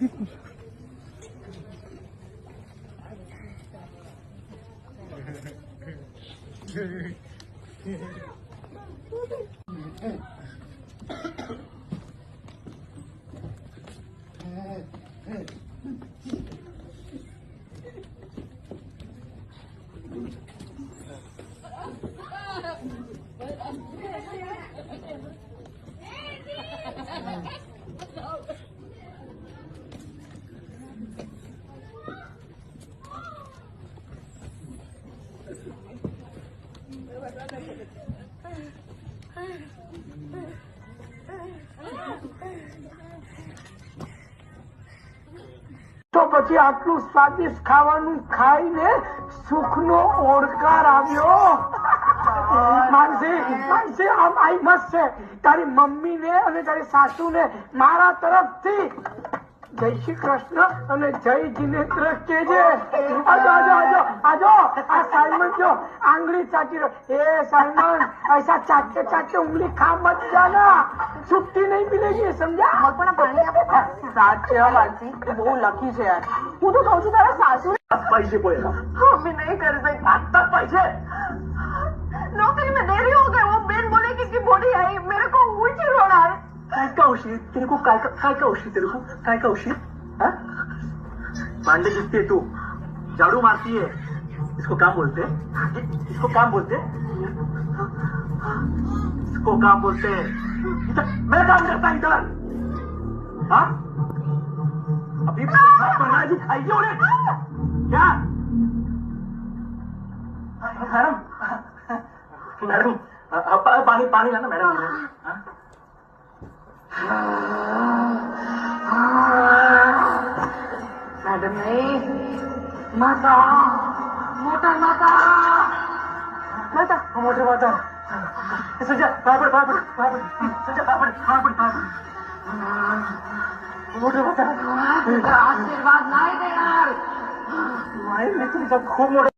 તો પછી આટલું સ્વાદિષ્ટ ખાવાનું ખાઈને સુખનો ઓળકાર આવ્યો. માનસી આઈ મસ્ત છે. તારી મમ્મીને અને તારી સાસુને મારા તરફથી જય શ્રી કૃષ્ણ અને જય જીનેન્દ્ર કહેજે. આજો આજો આજો આજો. આ સાइमन जो आंगली चाटी रहो. ए साइमन ऐसा चाटते चाटते उंगली खा मत जाना, छुट्टी नहीं मिलेगी, समझा? साचे मानसी वो लकी से यार. હું તો કહું છું તારા સાસુ पैसे बोलेगा मम्मी नहीं कर सकती. आता पैसे नौकरी में देरी हो गई. वो बेन बोलेगी कि बॉडी आई मेरे को ऊंची रोना है. काय का उशीर तेरे को काय का उशीर तेरे को काय का उशीर. भांडे गिरती है तू, झाड़ू मारती है. इसको काम बोलते हैं. इसको काम बोलते हैं. इसको काम बोलते हैं. मैं काम करता इधर. हाँ अभी बनाजी खाइए उन्हें क्या. मैडम मैडम पानी पानी लाना मैडम. मैडम नहीं माता मोटा माता माता मोटर माता. संजय पापड़ पापड़ पापड़. संजय पापड़ पापड़ पापड़. मोटर माता आशीर्वाद नाही देणार. नाही मी तुमचा खूप मोठा